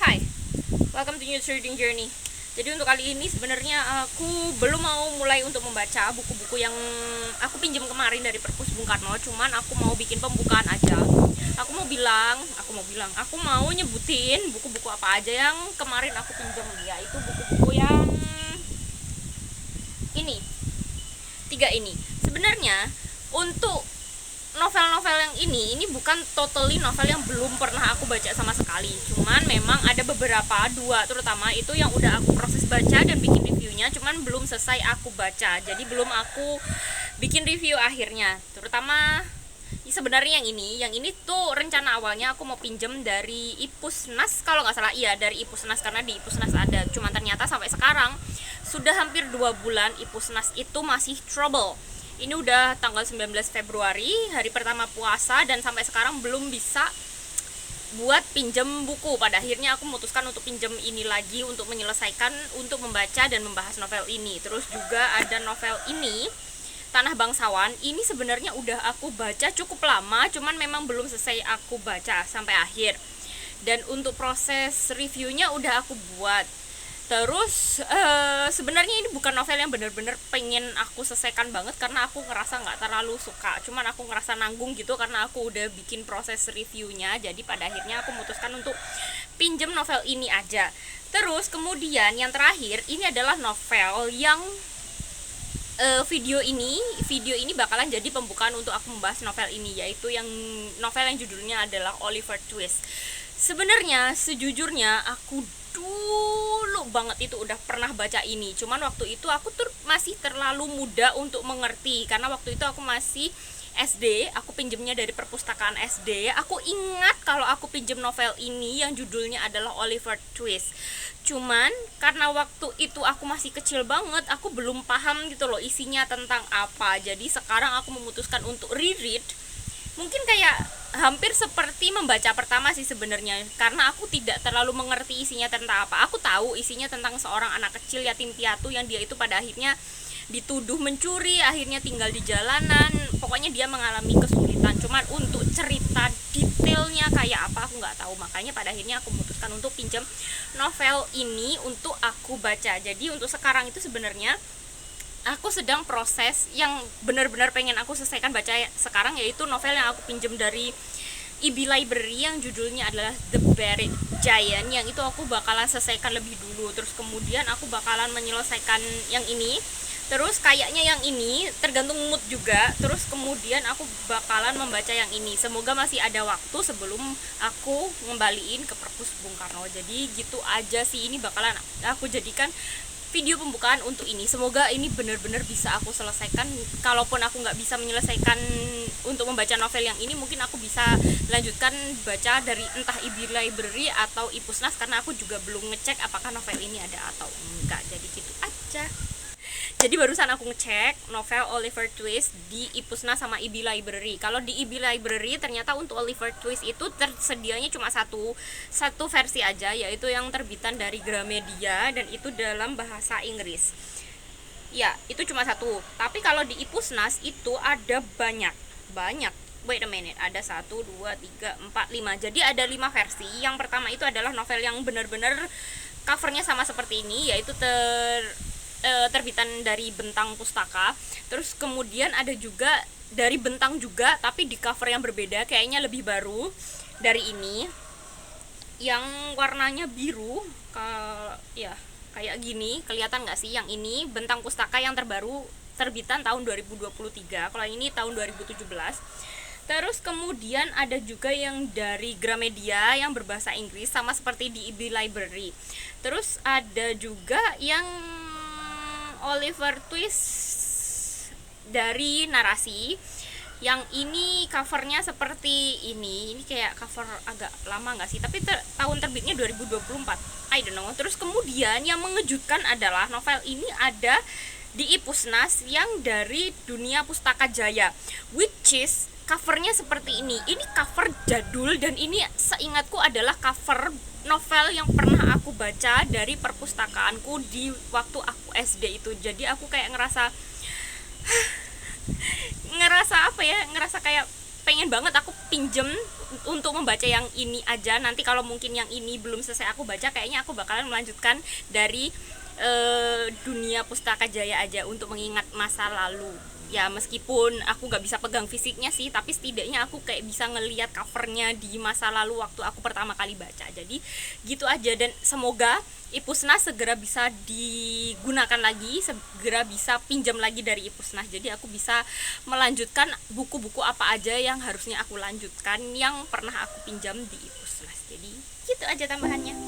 Hai, welcome to New Reading Journey. Jadi untuk kali ini sebenarnya aku belum mau mulai untuk membaca buku-buku yang aku pinjam kemarin dari Perpus Bung Karno. Cuman aku mau bikin pembukaan aja. Aku mau nyebutin buku-buku apa aja yang kemarin aku pinjam. Yaitu buku-buku yang ini, 3 ini. Sebenarnya untuk novel-novel yang ini bukan totally novel yang belum pernah aku baca sama sekali. Cuman memang ada beberapa, 2 terutama itu yang udah aku proses baca dan bikin reviewnya, cuman belum selesai aku baca. Jadi belum aku bikin review akhirnya. Terutama sebenarnya yang ini tuh rencana awalnya aku mau pinjem dari Ipusnas kalau nggak salah. Iya, dari Ipusnas karena di Ipusnas ada. Cuman ternyata sampai sekarang sudah hampir 2 bulan Ipusnas itu masih trouble. Ini udah tanggal 19 Februari, hari pertama puasa, dan sampai sekarang belum bisa buat pinjem buku. Pada akhirnya aku memutuskan untuk pinjem ini lagi untuk menyelesaikan, untuk membaca dan membahas novel ini. Terus juga ada novel ini, Tanah Bangsawan. Ini sebenarnya udah aku baca cukup lama, cuman memang belum selesai aku baca sampai akhir. Dan untuk proses reviewnya udah aku buat. Terus sebenarnya ini bukan novel yang bener-bener pengen aku selesaikan banget karena aku ngerasa nggak terlalu suka. Cuman aku ngerasa nanggung gitu karena aku udah bikin proses reviewnya. Jadi pada akhirnya aku memutuskan untuk pinjem novel ini aja. Terus kemudian yang terakhir ini adalah novel yang video ini bakalan jadi pembukaan untuk aku membahas novel ini, yaitu yang novel yang judulnya adalah Oliver Twist. Sebenarnya sejujurnya aku dulu banget itu udah pernah baca ini, cuman waktu itu aku masih terlalu muda untuk mengerti karena waktu itu aku masih SD, aku pinjemnya dari perpustakaan SD. Aku ingat kalau aku pinjem novel ini yang judulnya adalah Oliver Twist. Cuman karena waktu itu aku masih kecil banget, aku belum paham gitu loh isinya tentang apa. Jadi sekarang aku memutuskan untuk reread. Mungkin kayak hampir seperti membaca pertama sih sebenarnya, karena aku tidak terlalu mengerti isinya tentang apa. Aku tahu isinya tentang seorang anak kecil yatim piatu yang dia itu pada akhirnya dituduh mencuri, akhirnya tinggal di jalanan. Pokoknya dia mengalami kesulitan. Cuman untuk cerita detailnya kayak apa aku nggak tahu. Makanya pada akhirnya aku memutuskan untuk pinjam novel ini untuk aku baca. Jadi untuk sekarang itu sebenarnya aku sedang proses yang benar-benar pengen aku selesaikan baca sekarang, yaitu novel yang aku pinjam dari IB Library yang judulnya adalah The Buried Giant, yang itu aku bakalan selesaikan lebih dulu. Terus kemudian aku bakalan menyelesaikan yang ini. Terus kayaknya yang ini tergantung mood juga. Terus kemudian aku bakalan membaca yang ini. Semoga masih ada waktu sebelum aku ngembaliin ke Perpus Bung Karno. Jadi gitu aja sih, ini bakalan aku jadikan video pembukaan untuk ini. Semoga ini benar-benar bisa aku selesaikan. Kalaupun aku nggak bisa menyelesaikan untuk membaca novel yang ini, mungkin aku bisa lanjutkan baca dari entah IB Library atau Ipusnas, karena aku juga belum ngecek apakah novel ini ada atau enggak. Jadi gitu aja. Jadi barusan aku ngecek novel Oliver Twist di Ipusnas sama IB Library. Kalau di IB Library ternyata untuk Oliver Twist itu tersedianya cuma satu versi aja, yaitu yang terbitan dari Gramedia dan itu dalam bahasa Inggris. Ya, itu cuma satu. Tapi kalau di Ipusnas itu ada banyak. Wait a minute, ada 1, 2, 3, 4, 5. Jadi ada 5 versi. Yang pertama itu adalah novel yang benar-benar covernya sama seperti ini, yaitu terbitan dari Bentang Pustaka. Terus kemudian ada juga dari Bentang juga, tapi di cover yang berbeda, kayaknya lebih baru dari ini, yang warnanya biru. Ya kayak gini, kelihatan nggak sih? Yang ini Bentang Pustaka yang terbaru, terbitan tahun 2023. Kalau ini tahun 2017. Terus kemudian ada juga yang dari Gramedia yang berbahasa Inggris sama seperti di IB Library. Terus ada juga yang Oliver Twist dari Narasi. Yang ini covernya seperti ini. Ini kayak cover agak lama nggak sih? Tapi tahun terbitnya 2024. I don't know. Terus kemudian yang mengejutkan adalah novel ini ada di Ipusnas yang dari Dunia Pustaka Jaya, which is covernya seperti ini. Ini cover jadul dan ini seingatku adalah cover novel yang pernah aku baca dari perpustakaanku di waktu aku SD itu. Jadi aku kayak ngerasa apa ya, ngerasa kayak pengen banget aku pinjem untuk membaca yang ini aja. Nanti kalau mungkin yang ini belum selesai aku baca, kayaknya aku bakalan melanjutkan dari dunia Pustaka Jaya aja untuk mengingat masa lalu. Ya meskipun aku gak bisa pegang fisiknya sih, tapi setidaknya aku kayak bisa ngelihat covernya di masa lalu waktu aku pertama kali baca. Jadi gitu aja, dan semoga Ipusnas segera bisa digunakan lagi, segera bisa pinjam lagi dari Ipusnas. Jadi aku bisa melanjutkan buku-buku apa aja yang harusnya aku lanjutkan yang pernah aku pinjam di Ipusnas. Jadi gitu aja tambahannya.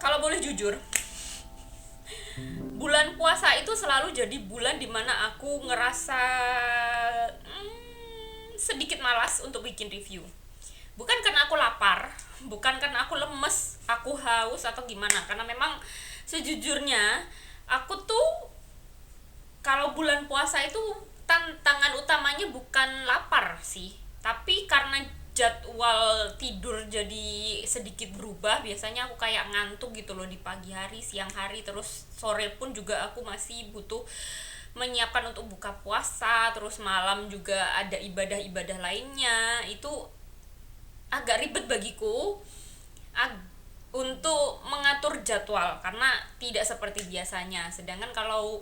Kalau boleh jujur, bulan puasa itu selalu jadi bulan dimana aku ngerasa sedikit malas untuk bikin review. Bukan karena aku lapar, bukan karena aku lemes, aku haus atau gimana. Karena memang sejujurnya aku tuh kalau bulan puasa itu tantangan utamanya bukan lapar sih, tapi karena jadwal tidur jadi sedikit berubah. Biasanya aku kayak ngantuk gitu loh di pagi hari, siang hari, terus sore pun juga aku masih butuh menyiapkan untuk buka puasa, terus malam juga ada ibadah-ibadah lainnya. Itu agak ribet bagiku untuk mengatur jadwal karena tidak seperti biasanya. Sedangkan kalau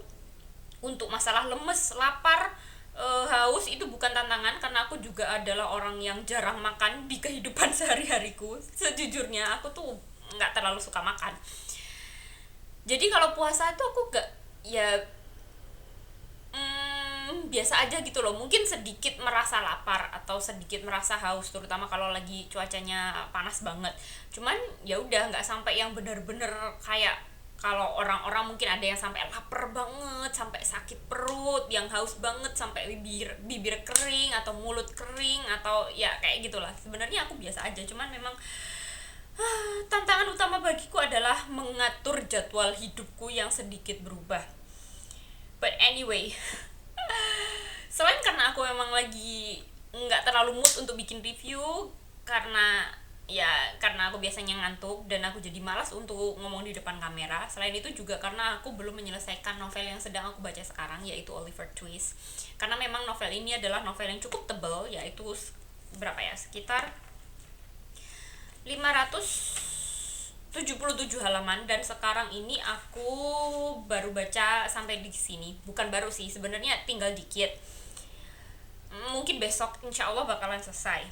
untuk masalah lemes, lapar, haus itu bukan tantangan karena aku juga adalah orang yang jarang makan di kehidupan sehari-hariku. Sejujurnya aku tuh nggak terlalu suka makan. Jadi kalau puasa itu aku gak, ya biasa aja gitu loh. Mungkin sedikit merasa lapar atau sedikit merasa haus, terutama kalau lagi cuacanya panas banget. Cuman ya udah nggak sampai yang bener-bener kayak kalau orang-orang mungkin ada yang sampai lapar banget, sampai sakit perut, yang haus banget sampai bibir kering atau mulut kering atau ya kayak gitulah. Sebenarnya aku biasa aja, cuman memang tantangan utama bagiku adalah mengatur jadwal hidupku yang sedikit berubah. But anyway, selain karena aku memang lagi nggak terlalu mood untuk bikin review karena aku biasanya ngantuk dan aku jadi malas untuk ngomong di depan kamera. Selain itu juga karena aku belum menyelesaikan novel yang sedang aku baca sekarang, yaitu Oliver Twist. Karena memang novel ini adalah novel yang cukup tebal, yaitu sekitar 577 halaman, dan sekarang ini aku baru baca sampai di sini. Bukan baru sih, sebenarnya tinggal dikit. Mungkin besok insya Allah bakalan selesai.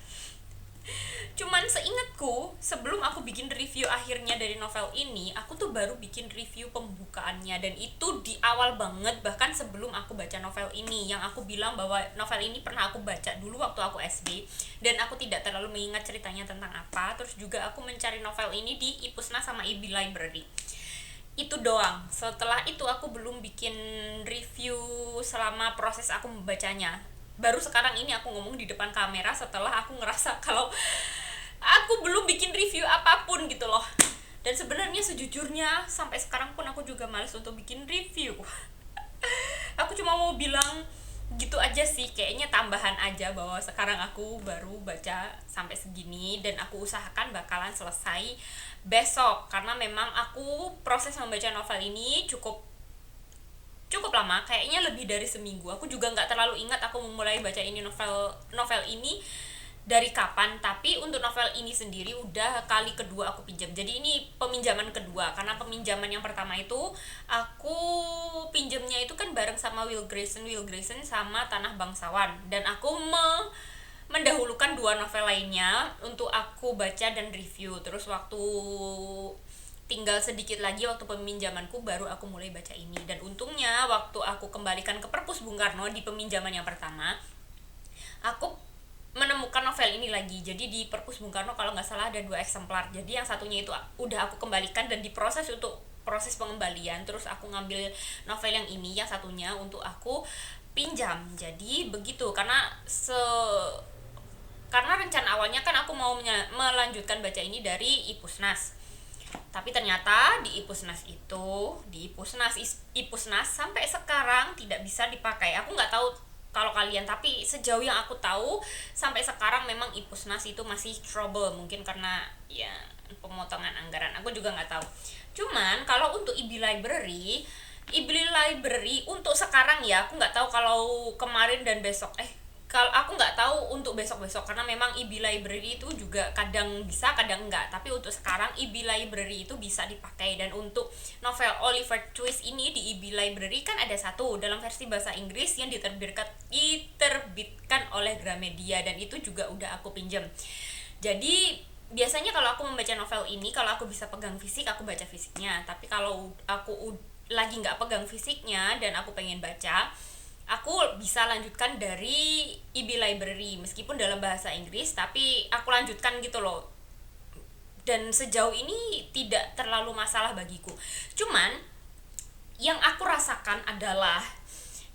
Cuman seingatku, sebelum aku bikin review akhirnya dari novel ini, aku tuh baru bikin review pembukaannya, dan itu di awal banget, bahkan sebelum aku baca novel ini, yang aku bilang bahwa novel ini pernah aku baca dulu waktu aku SD dan aku tidak terlalu mengingat ceritanya tentang apa. Terus juga aku mencari novel ini di Ipusnas sama IB Library. Itu doang. Setelah itu aku belum bikin review selama proses aku membacanya. Baru sekarang ini aku ngomong di depan kamera setelah aku ngerasa kalau aku belum bikin review apapun gitu loh. Dan sebenarnya sejujurnya sampai sekarang pun aku juga males untuk bikin review. Aku cuma mau bilang gitu aja sih, kayaknya tambahan aja bahwa sekarang aku baru baca sampai segini dan aku usahakan bakalan selesai besok, karena memang aku proses membaca novel ini cukup cukup lama, kayaknya lebih dari seminggu. Aku juga nggak terlalu ingat aku memulai baca ini novel ini dari kapan, tapi untuk novel ini sendiri udah kali kedua aku pinjam. Jadi ini peminjaman kedua, karena peminjaman yang pertama itu aku pinjamnya itu kan bareng sama Will Grayson sama Tanah Bangsawan, dan aku mendahulukan dua novel lainnya untuk aku baca dan review. Terus waktu tinggal sedikit lagi waktu peminjamanku, baru aku mulai baca ini. Dan untungnya waktu aku kembalikan ke Perpus Bung Karno di peminjaman yang pertama, aku menemukan novel ini lagi. Jadi di Perpus Bung Karno kalau nggak salah ada 2 eksemplar. Jadi yang satunya itu udah aku kembalikan dan diproses untuk proses pengembalian. Terus aku ngambil novel yang ini, yang satunya untuk aku pinjam. Jadi begitu, karena rencana awalnya kan aku mau melanjutkan baca ini dari Ipusnas. Tapi ternyata di Ipusnas sampai sekarang tidak bisa dipakai. Aku nggak tahu kalau kalian, tapi sejauh yang aku tahu sampai sekarang memang Ipusnas itu masih trouble, mungkin karena ya pemotongan anggaran, aku juga nggak tahu. Cuman kalau untuk IB Library untuk sekarang ya, aku nggak tahu kalau kemarin dan besok, kalau aku nggak tahu untuk besok-besok, karena memang IB Library itu juga kadang bisa kadang enggak. Tapi untuk sekarang IB Library itu bisa dipakai. Dan untuk novel Oliver Twist ini di IB Library kan ada satu dalam versi bahasa Inggris yang diterbitkan oleh Gramedia, dan itu juga udah aku pinjam. Jadi biasanya kalau aku membaca novel ini, kalau aku bisa pegang fisik, aku baca fisiknya. Tapi kalau aku lagi nggak pegang fisiknya dan aku pengen baca, aku bisa lanjutkan dari IB Library meskipun dalam bahasa Inggris, tapi aku lanjutkan gitu loh. Dan sejauh ini tidak terlalu masalah bagiku. Cuman yang aku rasakan adalah,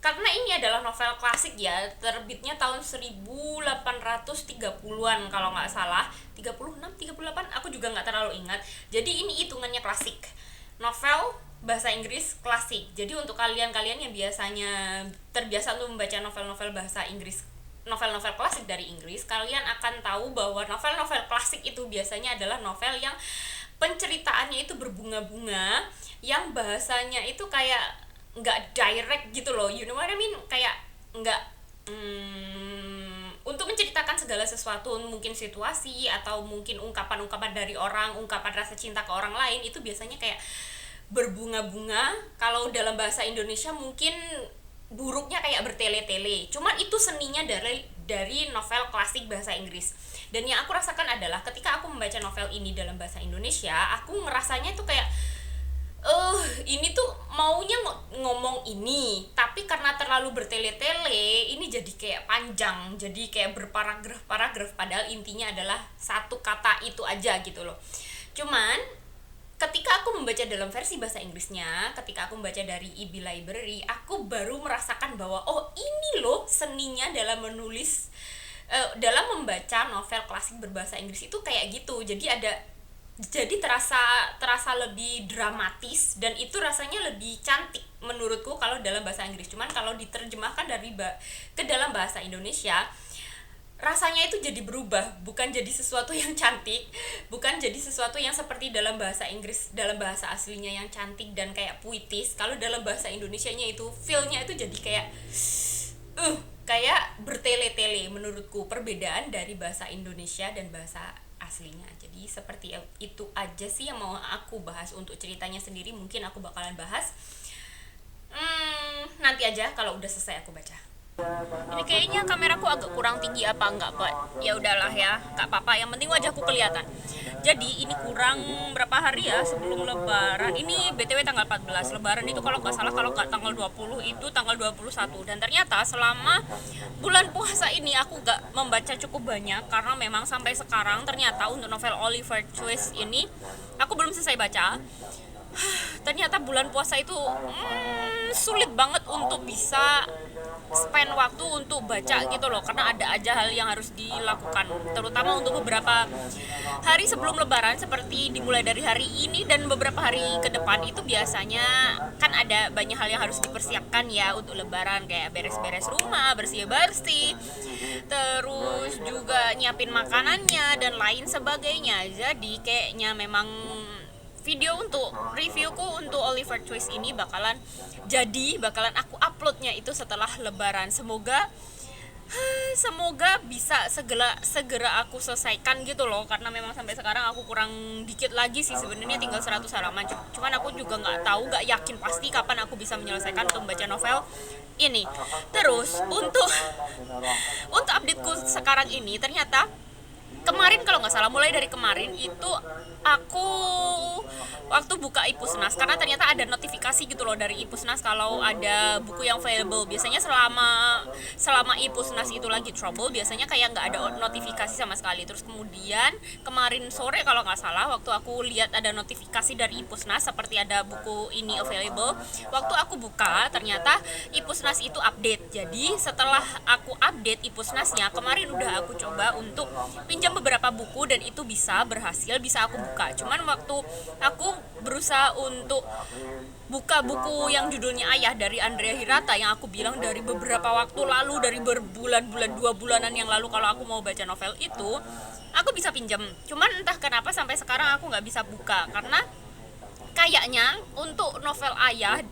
karena ini adalah novel klasik ya, terbitnya tahun 1830-an kalau nggak salah, 36, 38, aku juga nggak terlalu ingat. Jadi ini hitungannya klasik, novel bahasa Inggris klasik. Jadi untuk kalian-kalian yang biasanya terbiasa untuk membaca novel-novel bahasa Inggris, novel-novel klasik dari Inggris, kalian akan tahu bahwa novel-novel klasik itu biasanya adalah novel yang penceritaannya itu berbunga-bunga, yang bahasanya itu kayak nggak direct gitu loh, you know what I mean, kayak nggak untuk menceritakan segala sesuatu, mungkin situasi atau mungkin ungkapan-ungkapan dari orang, ungkapan rasa cinta ke orang lain, itu biasanya kayak berbunga-bunga. Kalau dalam bahasa Indonesia mungkin buruknya kayak bertele-tele. Cuman itu seninya dari novel klasik bahasa Inggris. Dan yang aku rasakan adalah ketika aku membaca novel ini dalam bahasa Indonesia, aku ngerasanya tuh kayak ini tuh maunya ngomong ini, tapi karena terlalu bertele-tele, ini jadi kayak panjang, jadi kayak berparagraf-paragraf, padahal intinya adalah satu kata itu aja gitu loh. Cuman ketika aku membaca dalam versi bahasa Inggrisnya, ketika aku membaca dari IB Library, aku baru merasakan bahwa oh ini loh seninya dalam menulis, dalam membaca novel klasik berbahasa Inggris itu kayak gitu. Jadi terasa lebih dramatis, dan itu rasanya lebih cantik menurutku kalau dalam bahasa Inggris. Cuman kalau diterjemahkan ke dalam bahasa Indonesia, rasanya itu jadi berubah, bukan jadi sesuatu yang cantik, bukan jadi sesuatu yang seperti dalam bahasa Inggris, dalam bahasa aslinya yang cantik dan kayak puitis. Kalau dalam bahasa Indonesianya itu feel-nya itu jadi kayak bertele-tele menurutku, perbedaan dari bahasa Indonesia dan bahasa aslinya. Jadi seperti itu aja sih yang mau aku bahas. Untuk ceritanya sendiri mungkin aku bakalan bahas nanti aja kalau udah selesai aku baca. Ini kayaknya kameraku agak kurang tinggi apa enggak, Pak? Ya udahlah ya, nggak apa-apa. Yang penting wajahku kelihatan. Jadi ini kurang berapa hari ya sebelum Lebaran. Ini BTW tanggal 14. Lebaran itu kalau nggak salah, kalau nggak tanggal 20 itu tanggal 21. Dan ternyata selama bulan puasa ini aku nggak membaca cukup banyak karena memang sampai sekarang ternyata untuk novel Oliver Twist ini aku belum selesai baca. Ternyata bulan puasa itu sulit banget untuk bisa spend waktu untuk baca gitu loh, karena ada aja hal yang harus dilakukan, terutama untuk beberapa hari sebelum lebaran, seperti dimulai dari hari ini dan beberapa hari ke depan itu biasanya kan ada banyak hal yang harus dipersiapkan ya untuk lebaran, kayak beres-beres rumah, bersih-bersih, terus juga nyiapin makanannya dan lain sebagainya. Jadi kayaknya memang video untuk reviewku untuk Oliver Twist ini bakalan aku uploadnya itu setelah lebaran. Semoga bisa segera aku selesaikan gitu loh, karena memang sampai sekarang aku kurang dikit lagi sih, sebenarnya tinggal 100 halaman. Cuman aku juga nggak yakin pasti kapan aku bisa menyelesaikan untuk membaca novel ini. Terus untuk updateku sekarang ini, ternyata kemarin kalau nggak salah, mulai dari kemarin itu aku waktu buka Ipusnas, karena ternyata ada notifikasi gitu loh dari Ipusnas kalau ada buku yang available. Biasanya selama Ipusnas itu lagi trouble, biasanya kayak nggak ada notifikasi sama sekali. Terus kemudian kemarin sore kalau nggak salah, waktu aku lihat ada notifikasi dari Ipusnas seperti ada buku ini available, waktu aku buka ternyata Ipusnas itu update. Jadi setelah aku update Ipusnasnya kemarin, udah aku coba untuk pinjam beberapa buku dan itu bisa aku buka. Cuman waktu aku berusaha untuk buka buku yang judulnya Ayah dari Andrea Hirata, yang aku bilang dari beberapa waktu lalu, dari berbulan-bulan, 2 bulanan yang lalu, kalau aku mau baca novel itu aku bisa pinjam. Cuman entah kenapa sampai sekarang aku nggak bisa buka, karena kayaknya untuk novel Ayah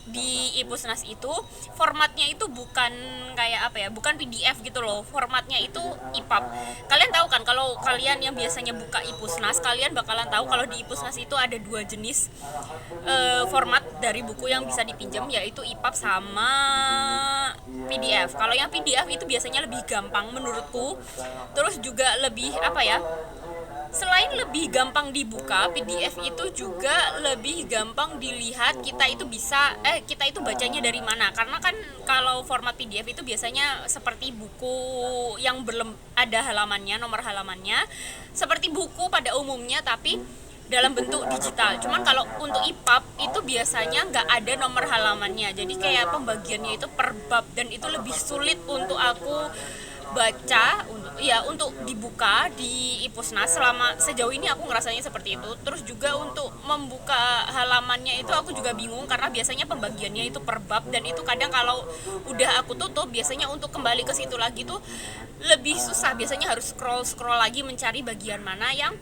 di Ipusnas itu formatnya itu bukan kayak apa ya, bukan PDF gitu loh, formatnya itu EPUB. Kalian tahu kan, kalau kalian yang biasanya buka Ipusnas, kalian bakalan tahu kalau di Ipusnas itu ada 2 jenis format dari buku yang bisa dipinjam, yaitu EPUB sama PDF. Kalau yang PDF itu biasanya lebih gampang menurutku, terus juga lebih apa ya, selain lebih gampang dibuka, PDF itu juga lebih gampang dilihat kita itu bacanya dari mana. Karena kan kalau format PDF itu biasanya seperti buku yang belum ada halamannya, nomor halamannya, seperti buku pada umumnya tapi dalam bentuk digital. Cuman kalau untuk EPUB itu biasanya nggak ada nomor halamannya, jadi kayak pembagiannya itu per bab, dan itu lebih sulit untuk aku baca untuk dibuka di Ipusnas. Sejauh ini aku ngerasanya seperti itu. Terus juga untuk membuka halamannya itu aku juga bingung, karena biasanya pembagiannya itu per bab, dan itu kadang kalau udah aku tutup, biasanya untuk kembali ke situ lagi tuh lebih susah. Biasanya harus scroll lagi mencari bagian mana yang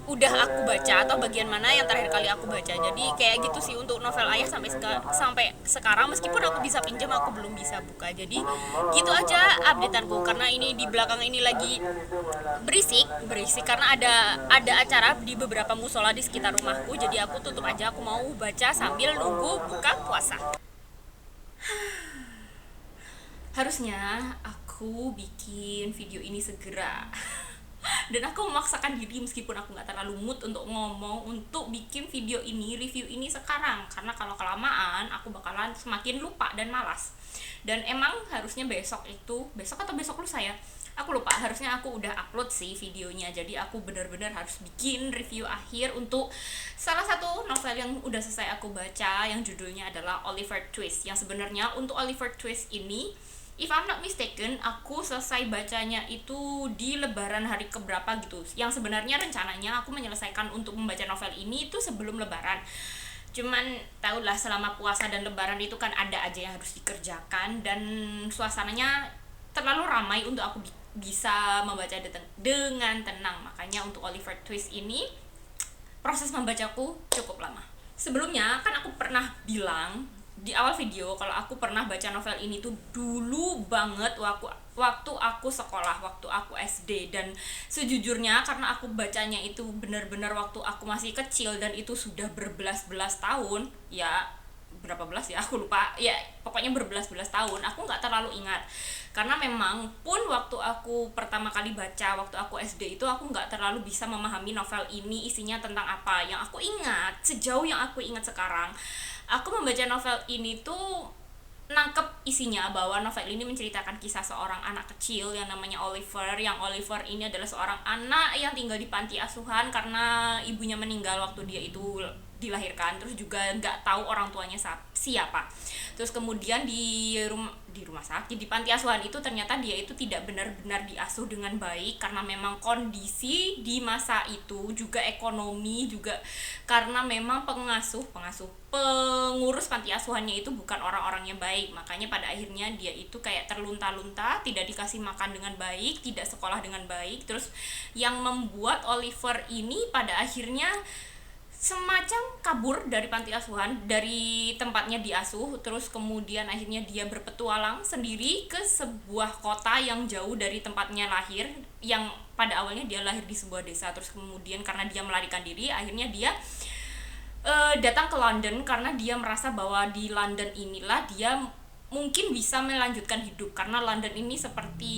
udah aku baca atau bagian mana yang terakhir kali aku baca. Jadi kayak gitu sih untuk novel Ayah sampai sekarang, meskipun aku bisa pinjam, aku belum bisa buka. Jadi gitu aja updateanku, karena ini di belakang ini lagi berisik karena ada acara di beberapa musola di sekitar rumahku. Jadi aku tutup aja, aku mau baca sambil nunggu buka puasa. Harusnya aku bikin video ini segera dan aku memaksakan diri meskipun aku nggak terlalu mood untuk ngomong untuk bikin review ini sekarang, karena kalau kelamaan aku bakalan semakin lupa dan malas. Dan emang harusnya besok atau besok lusa ya, aku lupa, harusnya aku udah upload sih videonya. Jadi aku benar-benar harus bikin review akhir untuk salah satu novel yang udah selesai aku baca, yang judulnya adalah Oliver Twist. Yang sebenarnya untuk Oliver Twist ini, if I'm not mistaken, aku selesai bacanya itu di lebaran hari keberapa gitu. Yang sebenarnya rencananya aku menyelesaikan untuk membaca novel ini itu sebelum lebaran. Cuman tahulah selama puasa dan lebaran itu kan ada aja yang harus dikerjakan, dan suasananya terlalu ramai untuk aku bisa membaca dengan tenang. Makanya untuk Oliver Twist ini proses membacaku cukup lama. Sebelumnya kan aku pernah bilang di awal video kalau aku pernah baca novel ini tuh dulu banget, waktu aku sekolah, waktu aku SD. Dan sejujurnya karena aku bacanya itu benar-benar waktu aku masih kecil, dan itu sudah berbelas-belas tahun ya, berapa belas ya, aku lupa ya, pokoknya berbelas-belas tahun. Aku nggak terlalu ingat karena memang pun waktu aku pertama kali baca waktu aku SD itu aku nggak terlalu bisa memahami novel ini isinya tentang apa. Yang aku ingat, sejauh yang aku ingat sekarang, aku membaca novel ini tuh nangkep isinya bahwa novel ini menceritakan kisah seorang anak kecil yang namanya Oliver. Yang Oliver ini adalah seorang anak yang tinggal di panti asuhan karena ibunya meninggal waktu dia itu dilahirkan, terus juga nggak tahu orang tuanya siapa. Terus kemudian di rumah sakit, di panti asuhan itu ternyata dia itu tidak benar-benar diasuh dengan baik karena memang kondisi di masa itu, juga ekonomi, juga karena memang pengurus panti asuhannya itu bukan orang-orang yang baik. Makanya pada akhirnya dia itu kayak terlunta-lunta, tidak dikasih makan dengan baik, tidak sekolah dengan baik. Terus yang membuat Oliver ini pada akhirnya semacam kabur dari panti asuhan, dari tempatnya diasuh, terus kemudian akhirnya dia berpetualang sendiri ke sebuah kota yang jauh dari tempatnya lahir, yang pada awalnya dia lahir di sebuah desa. Terus kemudian karena dia melarikan diri, akhirnya dia datang ke London karena dia merasa bahwa di London inilah dia mungkin bisa melanjutkan hidup, karena London ini seperti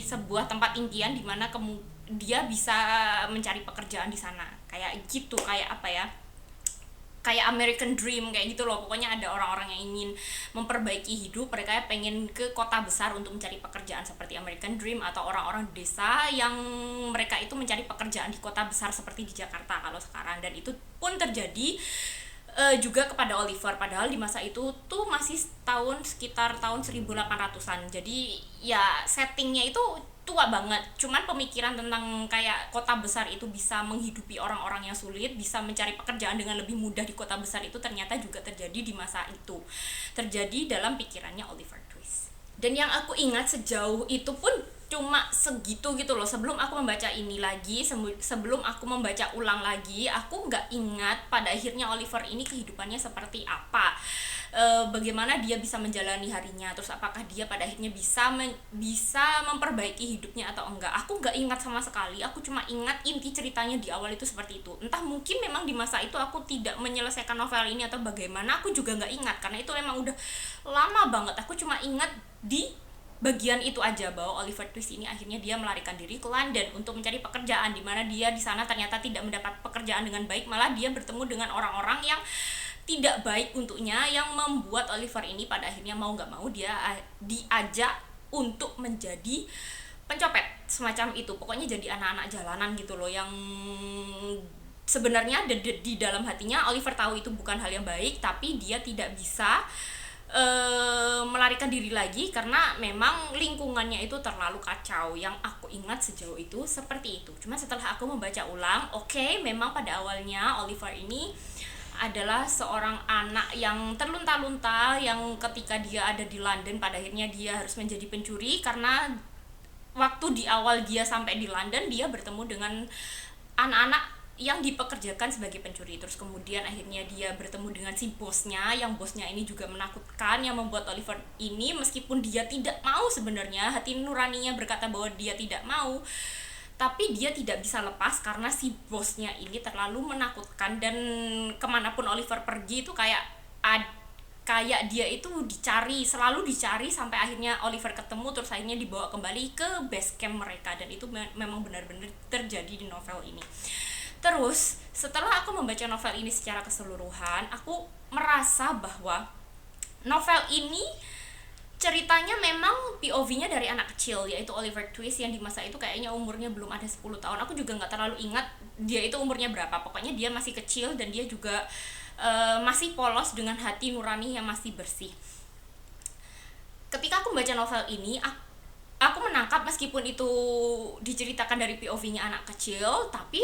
sebuah tempat impian di mana dia bisa mencari pekerjaan di sana, kayak gitu, kayak apa ya, kayak American Dream kayak gitu loh. Pokoknya ada orang-orang yang ingin memperbaiki hidup, mereka pengen ke kota besar untuk mencari pekerjaan seperti American Dream, atau orang-orang desa yang mereka itu mencari pekerjaan di kota besar seperti di Jakarta kalau sekarang. Dan itu pun terjadi juga kepada Oliver, padahal di masa itu tuh masih sekitar tahun 1800-an. Jadi ya settingnya itu tua banget, cuman pemikiran tentang kayak kota besar itu bisa menghidupi orang-orang yang sulit, bisa mencari pekerjaan dengan lebih mudah di kota besar, itu ternyata juga terjadi di masa itu, terjadi dalam pikirannya Oliver Twist. Dan yang aku ingat sejauh itu pun cuma segitu gitu loh. Sebelum aku membaca ini lagi, sebelum aku membaca ulang lagi, aku nggak ingat pada akhirnya Oliver ini kehidupannya seperti apa, bagaimana dia bisa menjalani harinya, terus apakah dia pada akhirnya bisa memperbaiki hidupnya atau enggak. Aku nggak ingat sama sekali. Aku cuma ingat inti ceritanya di awal itu seperti itu. Entah mungkin memang di masa itu aku tidak menyelesaikan novel ini atau bagaimana, aku juga nggak ingat karena itu memang udah lama banget. Aku cuma ingat di bagian itu aja, bahwa Oliver Twist ini akhirnya dia melarikan diri ke London untuk mencari pekerjaan, di mana dia di sana ternyata tidak mendapat pekerjaan dengan baik, malah dia bertemu dengan orang-orang yang tidak baik untuknya, yang membuat Oliver ini pada akhirnya mau nggak mau dia diajak untuk menjadi pencopet semacam itu. Pokoknya jadi anak-anak jalanan gitu loh, yang sebenarnya di dalam hatinya Oliver tahu itu bukan hal yang baik, tapi dia tidak bisa melarikan diri lagi karena memang lingkungannya itu terlalu kacau. Yang aku ingat sejauh itu seperti itu. Cuma setelah aku membaca ulang, oke, memang pada awalnya Oliver ini adalah seorang anak yang terlunta-lunta, yang ketika dia ada di London pada akhirnya dia harus menjadi pencuri, karena waktu di awal dia sampai di London dia bertemu dengan anak-anak yang dipekerjakan sebagai pencuri. Terus kemudian akhirnya dia bertemu dengan si bosnya, yang bosnya ini juga menakutkan, yang membuat Oliver ini meskipun dia tidak mau, sebenarnya hati nuraninya berkata bahwa dia tidak mau, tapi dia tidak bisa lepas karena si bosnya ini terlalu menakutkan. Dan kemanapun Oliver pergi itu kayak dia itu selalu dicari, sampai akhirnya Oliver ketemu, terus akhirnya dibawa kembali ke base camp mereka. Dan itu memang benar-benar terjadi di novel ini. Terus setelah aku membaca novel ini secara keseluruhan, aku merasa bahwa novel ini ceritanya memang POV-nya dari anak kecil, yaitu Oliver Twist, yang di masa itu kayaknya umurnya belum ada 10 tahun. Aku juga nggak terlalu ingat dia itu umurnya berapa. Pokoknya dia masih kecil dan dia juga masih polos dengan hati nurani yang masih bersih. Ketika aku membaca novel ini, aku menangkap meskipun itu diceritakan dari POV-nya anak kecil, tapi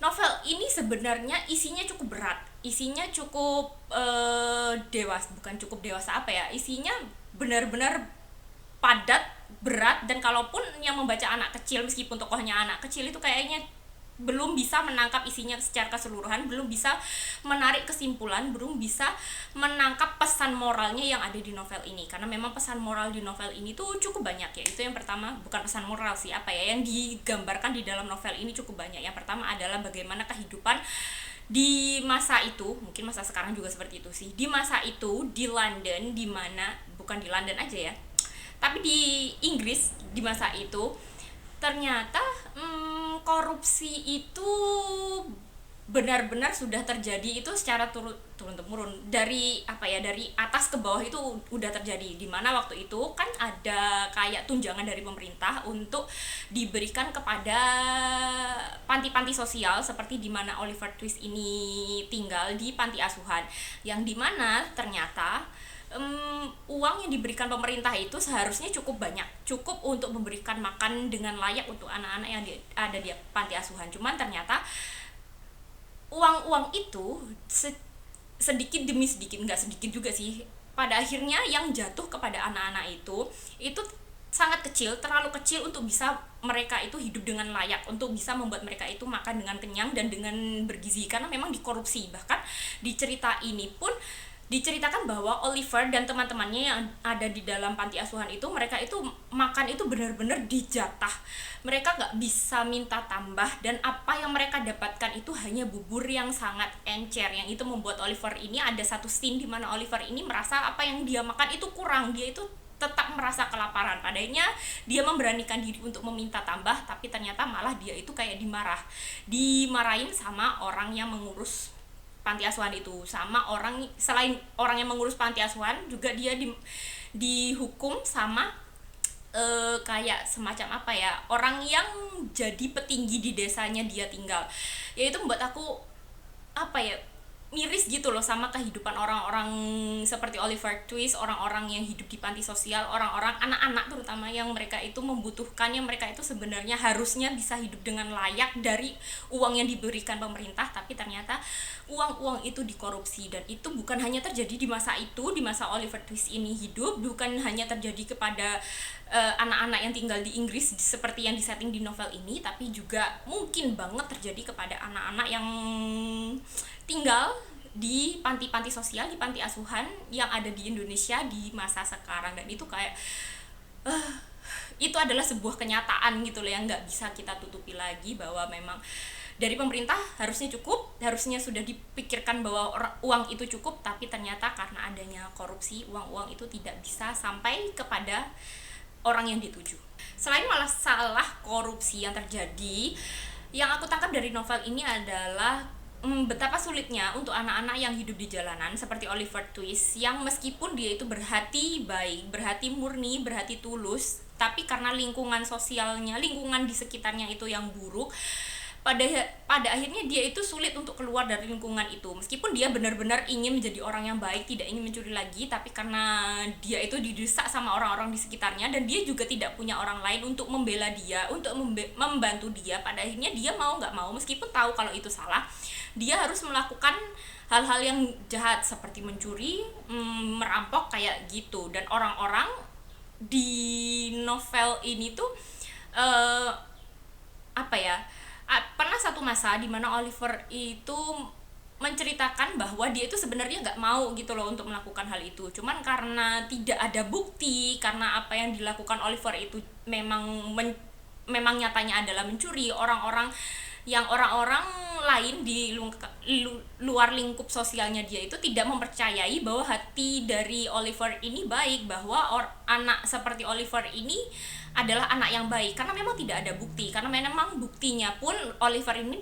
novel ini sebenarnya isinya cukup berat, isinya cukup dewasa apa ya, isinya benar-benar padat, berat. Dan kalaupun yang membaca anak kecil, meskipun tokohnya anak kecil, itu kayaknya belum bisa menangkap isinya secara keseluruhan, belum bisa menarik kesimpulan, belum bisa menangkap pesan moralnya yang ada di novel ini. Karena memang pesan moral di novel ini tuh cukup banyak ya. Itu yang pertama, bukan pesan moral sih, apa ya, yang digambarkan di dalam novel ini cukup banyak. Yang pertama adalah bagaimana kehidupan Di masa itu, mungkin masa sekarang juga seperti itu sih. Di masa itu di London, di mana bukan di London aja ya, tapi di Inggris di masa itu ternyata korupsi itu benar-benar sudah terjadi itu secara turun temurun, dari apa ya, dari atas ke bawah itu udah terjadi. Dimana waktu itu kan ada kayak tunjangan dari pemerintah untuk diberikan kepada panti-panti sosial, seperti dimana Oliver Twist ini tinggal di panti asuhan, yang dimana ternyata uang yang diberikan pemerintah itu seharusnya cukup banyak, cukup untuk memberikan makan dengan layak untuk anak-anak yang ada di panti asuhan. Cuman ternyata uang-uang itu sedikit demi sedikit, nggak sedikit juga sih, pada akhirnya yang jatuh kepada anak-anak itu sangat kecil, terlalu kecil untuk bisa mereka itu hidup dengan layak, untuk bisa membuat mereka itu makan dengan kenyang dan dengan bergizi, karena memang dikorupsi. Bahkan di cerita ini pun diceritakan bahwa Oliver dan teman-temannya yang ada di dalam panti asuhan itu, mereka itu makan itu benar-benar dijatah. Mereka nggak bisa minta tambah, dan apa yang mereka dapatkan itu hanya bubur yang sangat encer, yang itu membuat Oliver ini, ada satu scene di mana Oliver ini merasa apa yang dia makan itu kurang, dia itu tetap merasa kelaparan. Padahal dia memberanikan diri untuk meminta tambah, tapi ternyata malah dia itu kayak dimarahin sama orang yang mengurus panti asuhan itu, sama orang, selain orang yang mengurus panti asuhan juga dia dihukum sama kayak semacam apa ya, orang yang jadi petinggi di desanya dia tinggal. Ya itu membuat aku apa ya, miris gitu loh sama kehidupan orang-orang seperti Oliver Twist, orang-orang yang hidup di panti sosial, orang-orang anak-anak terutama yang mereka itu membutuhkan, yang mereka itu sebenarnya harusnya bisa hidup dengan layak dari uang yang diberikan pemerintah, tapi ternyata uang-uang itu dikorupsi. Dan itu bukan hanya terjadi di masa itu, di masa Oliver Twist ini hidup, bukan hanya terjadi kepada anak-anak yang tinggal di Inggris seperti yang disetting di novel ini, tapi juga mungkin banget terjadi kepada anak-anak yang tinggal di panti-panti sosial, di panti asuhan yang ada di Indonesia di masa sekarang. Dan itu kayak itu adalah sebuah kenyataan gitu loh, yang nggak bisa kita tutupi lagi, bahwa memang dari pemerintah harusnya cukup, harusnya sudah dipikirkan bahwa uang itu cukup, tapi ternyata karena adanya korupsi, uang-uang itu tidak bisa sampai kepada orang yang dituju. Selain masalah korupsi yang terjadi, yang aku tangkap dari novel ini adalah betapa sulitnya untuk anak-anak yang hidup di jalanan seperti Oliver Twist, yang meskipun dia itu berhati baik, berhati murni, berhati tulus, tapi karena lingkungan sosialnya, lingkungan di sekitarnya itu yang buruk, pada akhirnya dia itu sulit untuk keluar dari lingkungan itu. Meskipun dia benar-benar ingin menjadi orang yang baik, tidak ingin mencuri lagi, tapi karena dia itu didesak sama orang-orang di sekitarnya, dan dia juga tidak punya orang lain untuk membela dia, untuk membantu dia, pada akhirnya dia mau nggak mau, meskipun tahu kalau itu salah, dia harus melakukan hal-hal yang jahat seperti mencuri, merampok kayak gitu. Dan orang-orang di novel ini tuh apa ya, pernah satu masa di mana Oliver itu menceritakan bahwa dia itu sebenarnya nggak mau gitu loh untuk melakukan hal itu, cuman karena tidak ada bukti, karena apa yang dilakukan Oliver itu memang nyatanya adalah mencuri, orang-orang lain di luar lingkup sosialnya dia itu tidak mempercayai bahwa hati dari Oliver ini baik, bahwa anak seperti Oliver ini adalah anak yang baik, karena memang tidak ada bukti, karena memang buktinya pun Oliver ini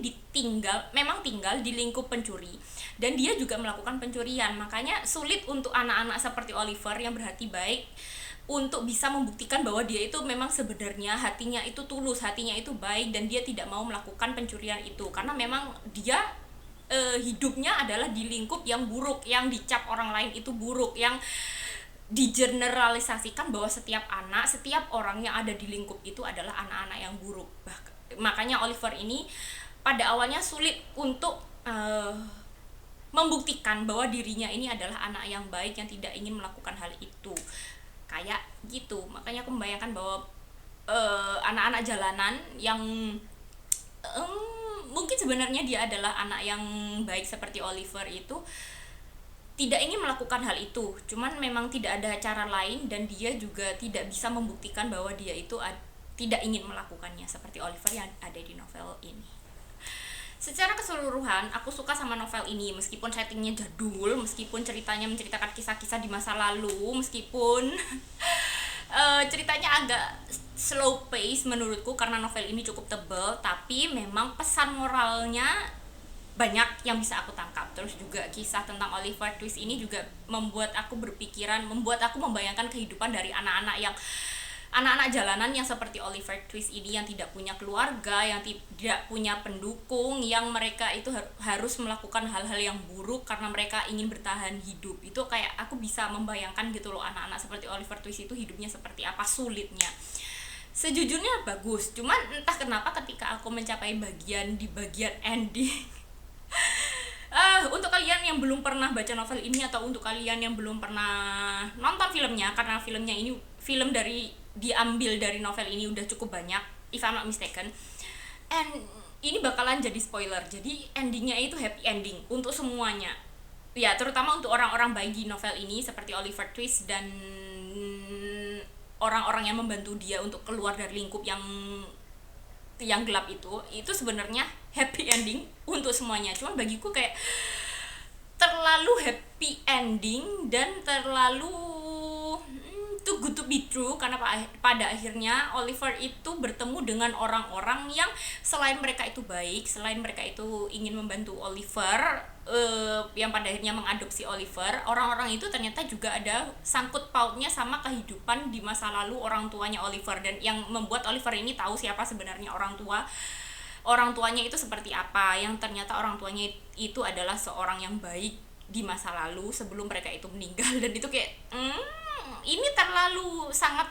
memang tinggal di lingkup pencuri, dan dia juga melakukan pencurian. Makanya sulit untuk anak-anak seperti Oliver yang berhati baik untuk bisa membuktikan bahwa dia itu memang sebenarnya hatinya itu tulus, hatinya itu baik, dan dia tidak mau melakukan pencurian itu, karena memang dia hidupnya adalah di lingkup yang buruk, yang dicap orang lain itu buruk, yang digeneralisasikan bahwa setiap orang yang ada di lingkup itu adalah anak-anak yang buruk. Makanya Oliver ini pada awalnya sulit untuk membuktikan bahwa dirinya ini adalah anak yang baik yang tidak ingin melakukan hal itu, kayak gitu. Makanya aku membayangkan bahwa anak-anak jalanan yang mungkin sebenarnya dia adalah anak yang baik seperti Oliver itu tidak ingin melakukan hal itu, cuman memang tidak ada cara lain, dan dia juga tidak bisa membuktikan bahwa dia itu tidak ingin melakukannya seperti Oliver yang ada di novel ini. Secara keseluruhan aku suka sama novel ini, meskipun settingnya jadul, meskipun ceritanya menceritakan kisah-kisah di masa lalu, meskipun ceritanya agak slow pace menurutku karena novel ini cukup tebal, tapi memang pesan moralnya banyak yang bisa aku tangkap. Terus juga kisah tentang Oliver Twist ini juga membuat aku berpikiran, membuat aku membayangkan kehidupan dari anak-anak jalanan yang seperti Oliver Twist ini, yang tidak punya keluarga, yang tidak punya pendukung, yang mereka itu harus melakukan hal-hal yang buruk karena mereka ingin bertahan hidup. Itu kayak aku bisa membayangkan gitu loh, anak-anak seperti Oliver Twist itu hidupnya seperti apa sulitnya. Sejujurnya bagus, cuman entah kenapa ketika aku mencapai di bagian ending untuk kalian yang belum pernah baca novel ini, atau untuk kalian yang belum pernah nonton filmnya, karena filmnya ini film diambil dari novel ini udah cukup banyak, if I'm not mistaken, and ini bakalan jadi spoiler. Jadi endingnya itu happy ending untuk semuanya ya, terutama untuk orang-orang baik di novel ini seperti Oliver Twist dan orang-orang yang membantu dia untuk keluar dari lingkup yang gelap itu sebenarnya happy ending untuk semuanya. Cuman bagiku kayak terlalu happy ending dan terlalu too good to be true, karena pada akhirnya Oliver itu bertemu dengan orang-orang yang selain mereka itu baik, selain mereka itu ingin membantu Oliver, yang pada akhirnya mengadopsi Oliver, orang-orang itu ternyata juga ada sangkut pautnya sama kehidupan di masa lalu orang tuanya Oliver, dan yang membuat Oliver ini tahu siapa sebenarnya orang tuanya itu seperti apa, yang ternyata orang tuanya itu adalah seorang yang baik di masa lalu sebelum mereka itu meninggal. Dan itu kayak ini terlalu sangat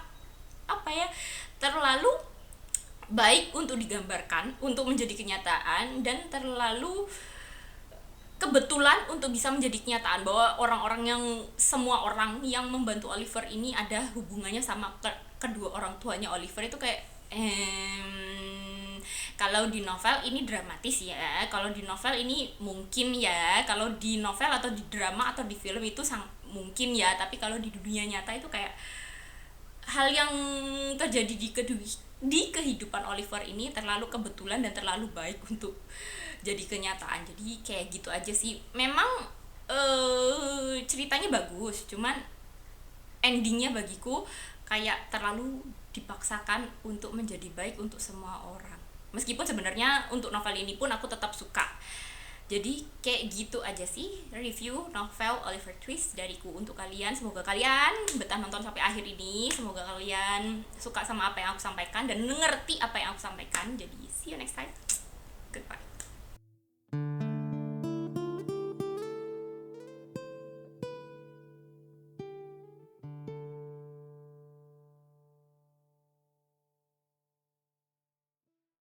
terlalu baik untuk digambarkan, untuk menjadi kenyataan, dan terlalu kebetulan untuk bisa menjadi kenyataan bahwa semua orang yang membantu Oliver ini ada hubungannya sama kedua orang tuanya Oliver. Itu kayak kalau di novel ini dramatis ya, kalau di novel ini mungkin ya, kalau di novel atau di drama atau di film itu mungkin ya, tapi kalau di dunia nyata itu kayak hal yang terjadi di kehidupan Oliver ini terlalu kebetulan dan terlalu baik untuk jadi kenyataan. Jadi kayak gitu aja sih. Memang ceritanya bagus, cuman endingnya bagiku kayak terlalu dipaksakan untuk menjadi baik untuk semua orang. Meskipun sebenarnya untuk novel ini pun aku tetap suka. Jadi kayak gitu aja sih review novel Oliver Twist dariku untuk kalian. Semoga kalian betah nonton sampai akhir ini. Semoga kalian suka sama apa yang aku sampaikan dan mengerti apa yang aku sampaikan. Jadi see you next time. Goodbye.